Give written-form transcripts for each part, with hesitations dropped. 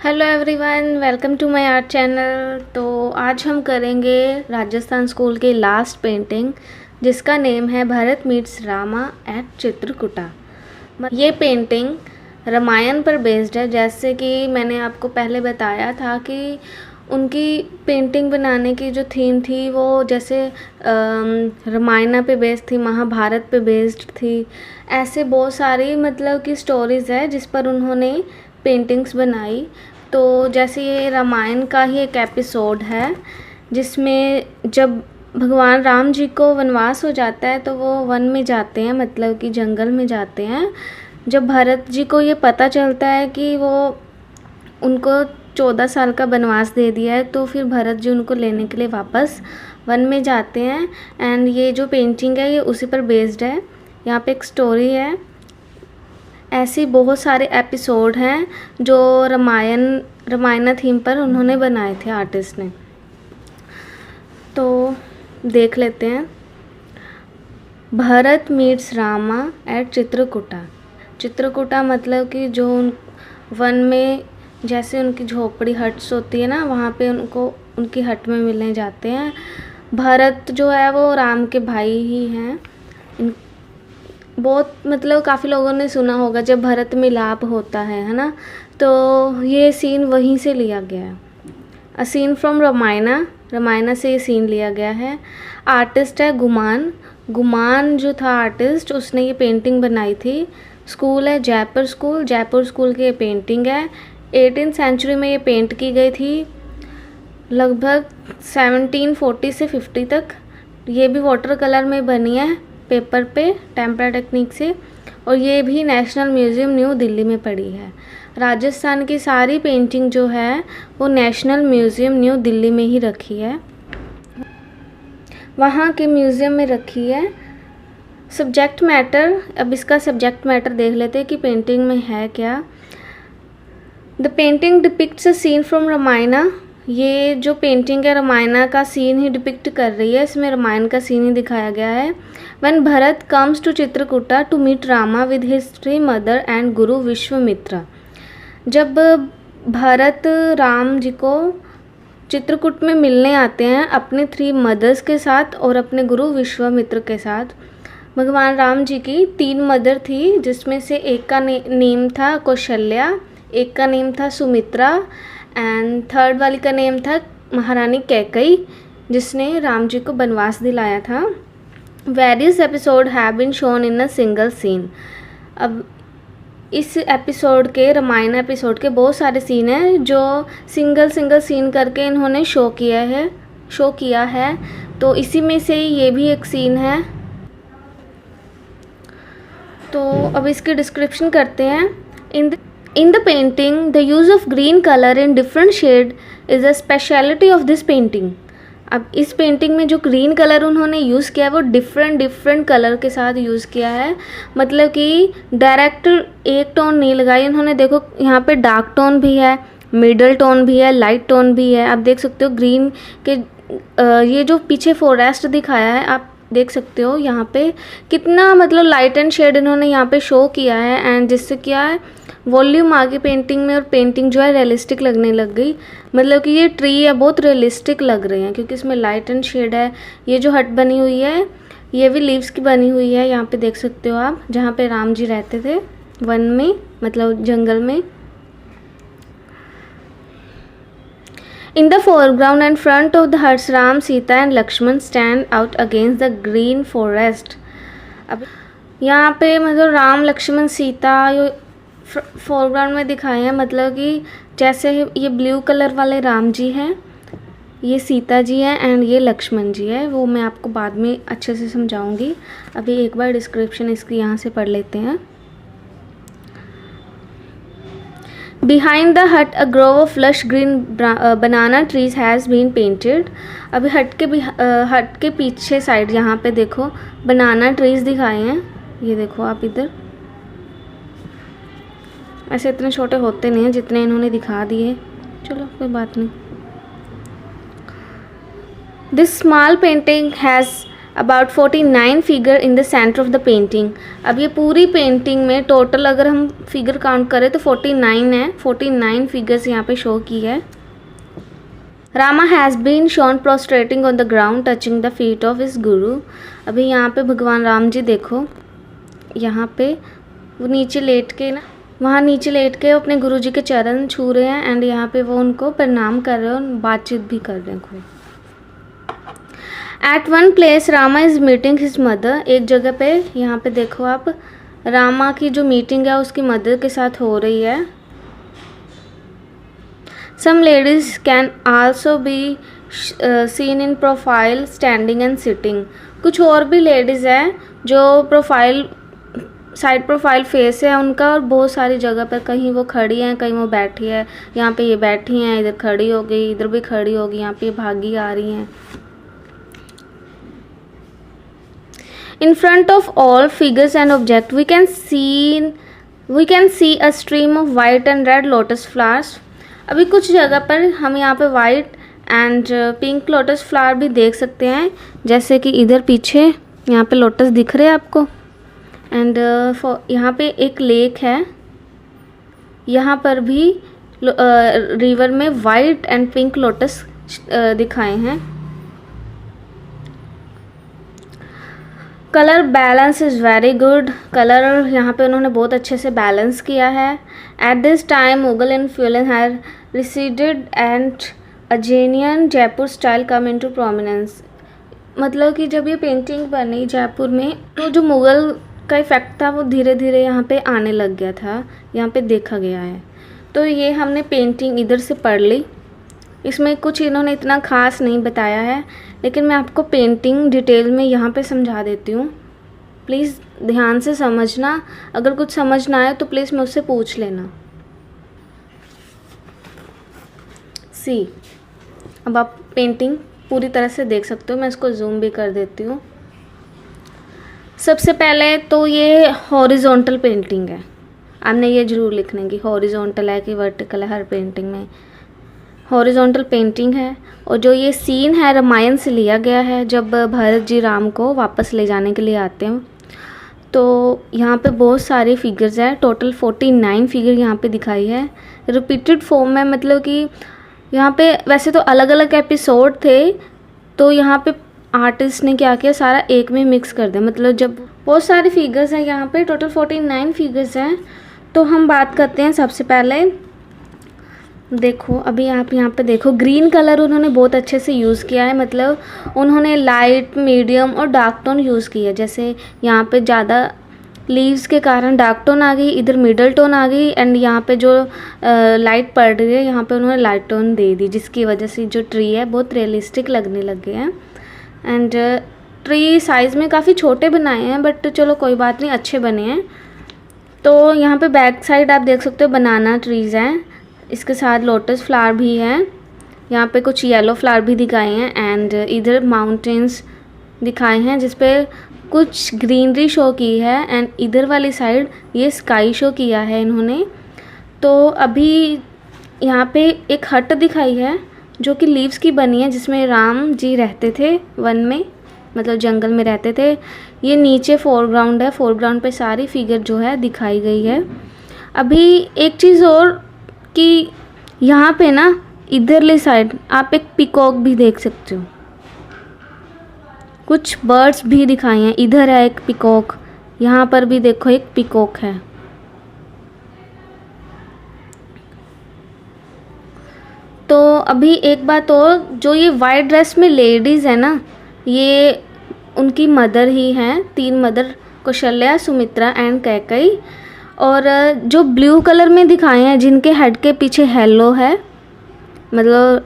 Hello everyone, welcome to my art channel. तो आज हम करेंगे राजस्थान स्कूल की लास्ट पेंटिंग जिसका नेम है भरत मीट्स रामा एट चित्रकूटा। ये पेंटिंग रामायण पर बेस्ड है। जैसे कि मैंने आपको पहले बताया था कि उनकी पेंटिंग बनाने की जो थीम थी वो जैसे रामायण पे बेस्ड थी, महाभारत पे बेस्ड थी। ऐसे बहुत सारी मतलब कि स्टोरीज़ है जिस पर उन्होंने पेंटिंग्स बनाई। तो जैसे ये रामायण का ही एक एपिसोड है जिसमें जब भगवान राम जी को वनवास हो जाता है तो वो वन में जाते हैं, मतलब कि जंगल में जाते हैं। जब भरत जी को ये पता चलता है कि वो उनको 14 साल का वनवास दे दिया है तो फिर भरत जी उनको लेने के लिए वापस वन में जाते हैं। एंड ये जो पेंटिंग है ये उसी पर बेस्ड है। यहाँ पे एक स्टोरी है। ऐसे बहुत सारे एपिसोड हैं जो रामायण थीम पर उन्होंने बनाए थे आर्टिस्ट ने। तो देख लेते हैं। Bharat meets Rama at Chitrakuta. चित्रकूटा मतलब कि जो वन में जैसे उनकी झोपड़ी हट्स होती है ना, वहाँ पे उनको उनकी हट में मिलने जाते हैं। भरत जो है वो राम के भाई ही हैं। बहुत मतलब काफ़ी लोगों ने सुना होगा जब भरत मिलाप होता है ना, तो ये सीन वहीं से लिया गया है। अ सीन फ्रॉम रामायण से ये सीन लिया गया है। आर्टिस्ट है गुमान जो था आर्टिस्ट, उसने ये पेंटिंग बनाई थी। स्कूल है जयपुर स्कूल की ये पेंटिंग है। 18th सेंचुरी में ये पेंट की गई थी, लगभग 1740 से 50 तक। ये भी वाटर कलर में बनी है, पेपर पे टेम्परा टेक्निक से। और ये भी नेशनल म्यूज़ियम न्यू दिल्ली में पड़ी है। राजस्थान की सारी पेंटिंग जो है वो नेशनल म्यूज़ियम न्यू दिल्ली में ही रखी है, वहाँ के म्यूज़ियम में रखी है। सब्जेक्ट मैटर, अब इसका सब्जेक्ट मैटर देख लेते हैं कि पेंटिंग में है क्या। The painting depicts a scene from Ramayana. ये जो पेंटिंग है रामायण का सीन ही डिपिक्ट कर रही है, इसमें रामायण का सीन ही दिखाया गया है। When Bharat comes to Chitrakuta to meet Rama with his 3 mother and guru Vishwamitra. जब भरत राम जी को चित्रकूट में मिलने आते हैं अपने 3 मदर्स के साथ और अपने गुरु विश्वामित्र के साथ। भगवान राम जी की 3 मदर थी जिसमें से एक का नेम था कौशल्या, एक का नेम था सुमित्रा एंड थर्ड वाली का नेम था महारानी कैकई, जिसने राम जी को वनवास दिलाया था। Various episode have been shown in a single scene. अब इस एपिसोड के रामायण एपिसोड के बहुत सारे सीन हैं जो सिंगल सीन करके इन्होंने शो किया है। तो इसी में से ये भी एक सीन है। तो अब इसकी डिस्क्रिप्शन करते हैं। In the painting, the use of green color in different shade is a speciality of this painting. अब इस पेंटिंग में जो ग्रीन कलर उन्होंने यूज़ किया है वो डिफरेंट कलर के साथ यूज़ किया है। मतलब कि डायरेक्ट एक टोन नहीं लगाई उन्होंने। देखो यहाँ पे डार्क टोन भी है, मिडल टोन भी है, लाइट टोन भी है। आप देख सकते हो ग्रीन के ये जो पीछे फॉरेस्ट दिखाया है आप देख सकते हो यहाँ पे कितना मतलब लाइट एंड शेड इन्होंने यहाँ पे शो किया है। एंड जिससे क्या है वॉल्यूम आ गई पेंटिंग में और पेंटिंग जो है रियलिस्टिक लगने लग गई। मतलब कि ये ट्री है बहुत रियलिस्टिक लग रहे हैं क्योंकि इसमें लाइट एंड शेड है। ये जो हट बनी हुई है ये भी लीव्स की बनी हुई है, यहाँ पे देख सकते हो आप, जहाँ पे राम जी रहते थे वन में, मतलब जंगल में। In the foreground and front of the huts, Ram, Sita and Lakshman stand out against the green forest. अब यहाँ पे मतलब राम लक्ष्मण सीता ये फोरग्राउंड में दिखाए हैं। मतलब कि जैसे ये ब्लू कलर वाले राम जी हैं, ये सीता जी हैं एंड ये लक्ष्मण जी है। वो मैं आपको बाद में अच्छे से समझाऊंगी। अभी एक बार डिस्क्रिप्शन इसकी यहाँ से पढ़ लेते हैं। Behind the hut, a grove of lush green banana trees has been painted. अभी हट के पीछे साइड यहाँ पे देखो बनाना ट्रीज दिखाए हैं। ये देखो आप इधर, ऐसे इतने छोटे होते नहीं हैं जितने इन्होंने दिखा दिए। चलो कोई बात नहीं। This small painting has about 49 figure in the centre of the painting. अब ये पूरी पेंटिंग में टोटल अगर हम फिगर काउंट करें तो 49 है, 49 फिगर्स यहाँ पे शो की है। Rama has been shown prostrating on the ground touching the feet of his guru. अभी यहाँ पे भगवान राम जी देखो, यहाँ पे वो नीचे लेट के ना, वहाँ नीचे लेट के अपने गुरु जी के चरण छू रहे हैं एंड यहाँ पे वो उनको प्रणाम कर रहे हैं और बातचीत भी कर रहे हैं खूब। At one place Rama is meeting his mother. एक जगह पे यहाँ पे देखो आप, रामा की जो मीटिंग है उसकी मदर के साथ हो रही है। Some ladies can also be seen in profile standing and sitting. कुछ और भी लेडीज़ हैं जो प्रोफाइल साइड प्रोफाइल फेस है उनका, और बहुत सारी जगह पर कहीं वो खड़ी हैं, कहीं वो बैठी है। यहाँ पे ये बैठी हैं, इधर खड़ी हो गई, इधर भी खड़ी होगी, यहाँ पे भागी आ रही हैं। In front of all figures and objects, we can see a stream of white and red lotus flowers. अभी कुछ जगह पर हम यहाँ पे white and pink lotus flower भी देख सकते हैं, जैसे कि इधर पीछे यहाँ पे लोटस दिख रहे हैं आपको। एंड यहाँ पे एक लेक है, यहाँ पर भी रिवर में वाइट एंड पिंक लोटस दिखाए हैं। Colour balance is very good. Colour यहाँ पे उन्होंने बहुत अच्छे से बैलेंस किया है। At this time Mughal influence had receded and a genuine Jaipur style come into prominence. मतलब कि जब ये पेंटिंग बनी जयपुर में तो जो मुग़ल का इफ़ेक्ट था वो धीरे धीरे यहाँ पे आने लग गया था, यहाँ पे देखा गया है। तो ये हमने पेंटिंग इधर से पढ़ ली। इसमें कुछ इन्होंने इतना ख़ास नहीं बताया है, लेकिन मैं आपको पेंटिंग डिटेल में यहाँ पे समझा देती हूँ। प्लीज़ ध्यान से समझना, अगर कुछ समझ ना आए तो प्लीज़ मुझसे पूछ लेना। सी, अब आप पेंटिंग पूरी तरह से देख सकते हो, मैं इसको जूम भी कर देती हूँ। सबसे पहले तो ये हॉरिजॉन्टल पेंटिंग है, आपने ये ज़रूर लिखने की हॉरिजॉन्टल है कि वर्टिकल है। हर पेंटिंग में हॉरिजॉन्टल पेंटिंग है। और जो ये सीन है रामायण से लिया गया है, जब भरत जी राम को वापस ले जाने के लिए आते हैं। तो यहाँ पे बहुत सारे फिगर्स हैं, टोटल 49 फिगर यहाँ पे दिखाई है रिपीटेड फॉर्म में। मतलब कि यहाँ पे वैसे तो अलग अलग एपिसोड थे, तो यहाँ पे आर्टिस्ट ने क्या किया, सारा एक में मिक्स कर दिया। मतलब जब बहुत सारे फिगर्स हैं यहाँ पे, टोटल 49 फिगर्स हैं। तो हम बात करते हैं सबसे पहले, देखो अभी आप यहाँ पे देखो ग्रीन कलर उन्होंने बहुत अच्छे से यूज़ किया है। मतलब उन्होंने लाइट, मीडियम और डार्क टोन यूज़ किया है। जैसे यहाँ पे ज़्यादा लीव्स के कारण डार्क टोन आ गई, इधर मिडल टोन आ गई, एंड यहाँ पे जो लाइट पड़ रही है यहाँ पे उन्होंने लाइट टोन दे दी, जिसकी वजह से जो ट्री है बहुत रियलिस्टिक लगने लग गए हैं। एंड ट्री साइज़ में काफ़ी छोटे बनाए हैं, बट चलो कोई बात नहीं, अच्छे बने हैं। तो यहाँ पे बैक साइड आप देख सकते हो बनाना ट्रीज़ हैं, इसके साथ लोटस फ्लावर भी हैं। यहाँ पे कुछ येलो फ्लावर भी दिखाए हैं, एंड इधर माउंटेन्स दिखाए हैं जिस पे कुछ ग्रीनरी शो की है, एंड इधर वाली साइड ये स्काई शो किया है इन्होंने। तो अभी यहाँ पे एक हट दिखाई है जो कि लीव्स की बनी है, जिसमें राम जी रहते थे वन में, मतलब जंगल में रहते थे। ये नीचे फोरग्राउंड है, फोरग्राउंड पे सारी फिगर जो है दिखाई गई है। अभी एक चीज़ और कि यहाँ पे ना इधरली साइड आप एक पिकॉक भी देख सकते हो, कुछ बर्ड्स भी दिखाए हैं। इधर है एक पिकॉक, यहाँ पर भी देखो एक पिकॉक है। तो अभी एक बात और, जो ये वाइट ड्रेस में लेडीज़ है ना, ये उनकी मदर ही हैं, 3 मदर, कौशल्या, सुमित्रा एंड कैकेयी। और जो ब्लू कलर में दिखाए हैं, जिनके हेड के पीछे हेलो है, मतलब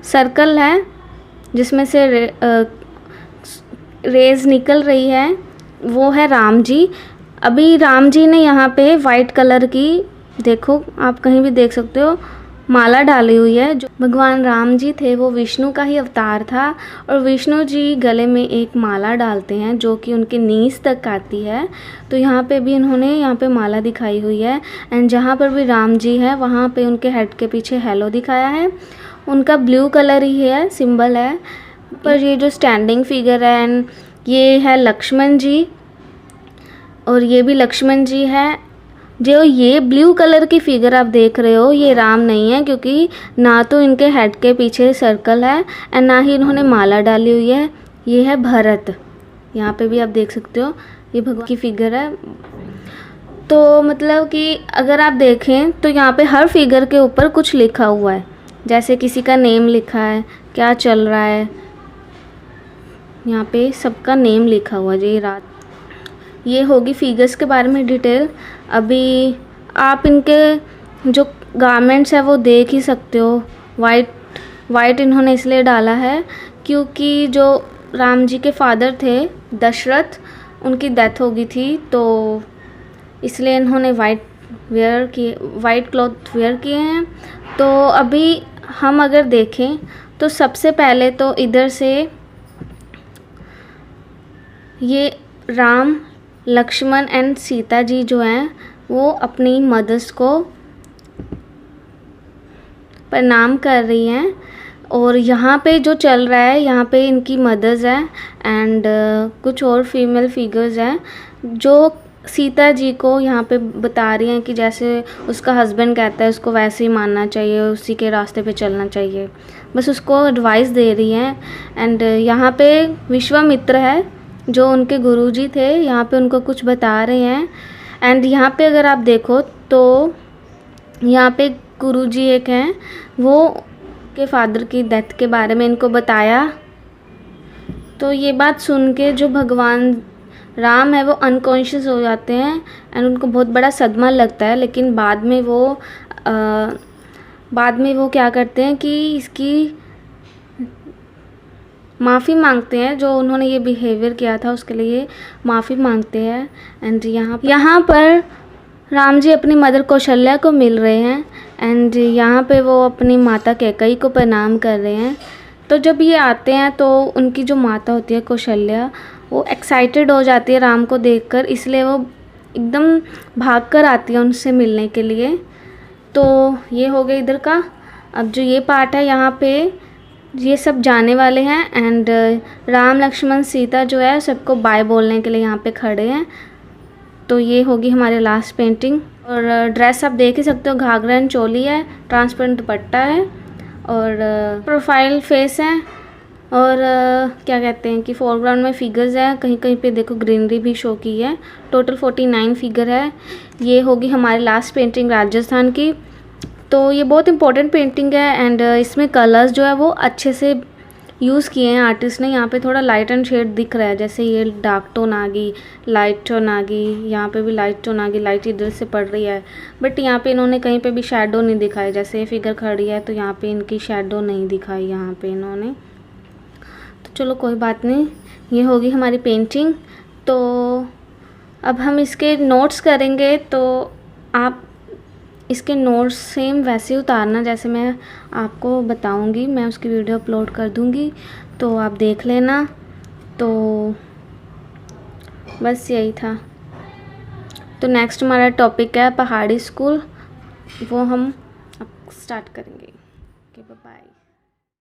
सर्कल है जिसमें से रेज निकल रही है, वो है राम जी। अभी राम जी ने यहाँ पे वाइट कलर की, देखो आप कहीं भी देख सकते हो, माला डाली हुई है। जो भगवान राम जी थे वो विष्णु का ही अवतार था, और विष्णु जी गले में एक माला डालते हैं जो कि उनके नीज तक आती है। तो यहाँ पे भी इन्होंने यहाँ पे माला दिखाई हुई है, एंड जहाँ पर भी राम जी है वहाँ पे उनके हेड के पीछे हेलो दिखाया है। उनका ब्लू कलर ही है, सिंबल है। पर ये जो स्टैंडिंग फिगर है, एंड ये है लक्ष्मण जी, और ये भी लक्ष्मण जी है। जो ये ब्लू कलर की फिगर आप देख रहे हो ये राम नहीं है, क्योंकि ना तो इनके हेड के पीछे सर्कल है एंड ना ही इन्होंने माला डाली हुई है। ये है भरत, यहाँ पे भी आप देख सकते हो ये भगवान की फिगर है। तो मतलब कि अगर आप देखें तो यहाँ पे हर फिगर के ऊपर कुछ लिखा हुआ है, जैसे किसी का नेम लिखा है, क्या चल रहा है, यहाँ पे सबका नेम लिखा हुआ है। ये रात, ये होगी फिगर्स के बारे में डिटेल। अभी आप इनके जो गारमेंट्स है वो देख ही सकते हो। वाइट इन्होंने इसलिए डाला है क्योंकि जो राम जी के फादर थे दशरथ, उनकी डेथ हो गई थी, तो इसलिए इन्होंने वाइट क्लॉथ वेयर किए हैं। तो अभी हम अगर देखें तो सबसे पहले तो इधर से ये राम, लक्ष्मण एंड सीता जी जो हैं वो अपनी मदर्स को प्रणाम कर रही हैं। और यहाँ पे जो चल रहा है, यहाँ पे इनकी मदर्स हैं एंड कुछ और फीमेल फिगर्स हैं जो सीता जी को यहाँ पे बता रही हैं कि जैसे उसका हस्बैंड कहता है उसको वैसे ही मानना चाहिए, उसी के रास्ते पे चलना चाहिए, बस उसको एडवाइस दे रही हैं। एंड यहाँ पे विश्वामित्र है जो उनके गुरुजी थे, यहाँ पे उनको कुछ बता रहे हैं। एंड यहाँ पे अगर आप देखो तो यहाँ पे गुरुजी एक हैं, वो के फादर की डेथ के बारे में इनको बताया। तो ये बात सुन के जो भगवान राम है वो अनकॉन्शियस हो जाते हैं एंड उनको बहुत बड़ा सदमा लगता है। लेकिन बाद में वो क्या करते हैं कि इसकी माफ़ी मांगते हैं, जो उन्होंने ये बिहेवियर किया था उसके लिए माफ़ी मांगते हैं। एंड यहाँ पर राम जी अपनी मदर कौशल्या को मिल रहे हैं एंड यहाँ पे वो अपनी माता कैकेयी को प्रणाम कर रहे हैं। तो जब ये आते हैं तो उनकी जो माता होती है कौशल्या, वो एक्साइटेड हो जाती है राम को देखकर, इसलिए वो एकदम भागकर आती है उनसे मिलने के लिए। तो ये हो गया इधर का। अब जो ये पार्ट है यहाँ पे ये सब जाने वाले हैं एंड राम, लक्ष्मण, सीता जो है सबको बाय बोलने के लिए यहाँ पे खड़े हैं। तो ये होगी हमारी लास्ट पेंटिंग। और ड्रेस आप देख ही सकते हो, घाघरा एंड चोली है, ट्रांसपेरेंट दुपट्टा है और प्रोफाइल फेस है। और क्या कहते हैं कि फोरग्राउंड में फिगर्स है, कहीं कहीं पे देखो ग्रीनरी भी शो की है। टोटल 49 फिगर है। ये होगी हमारी लास्ट पेंटिंग राजस्थान की। तो ये बहुत इंपॉर्टेंट पेंटिंग है एंड इसमें कलर्स जो है वो अच्छे से यूज़ किए हैं आर्टिस्ट ने। यहाँ पे थोड़ा लाइट एंड शेड दिख रहा है, जैसे ये डार्क टोन आ गई, लाइट टोन आ गई, यहाँ पे भी लाइट टोन आ गई, लाइट इधर से पड़ रही है। बट यहाँ पे इन्होंने कहीं पे भी शेडो नहीं दिखाई, जैसे ये फिगर खड़ी है तो यहाँ पे इनकी शेडो नहीं दिखाई यहाँ पे इन्होंने। तो चलो कोई बात नहीं, ये होगी हमारी पेंटिंग। तो अब हम इसके नोट्स करेंगे, तो आप इसके नोट्स सेम वैसे उतारना जैसे मैं आपको बताऊंगी। मैं उसकी वीडियो अपलोड कर दूंगी, तो आप देख लेना। तो बस यही था। तो नेक्स्ट हमारा टॉपिक है पहाड़ी स्कूल, वो हम अब स्टार्ट करेंगे। Okay, bye bye.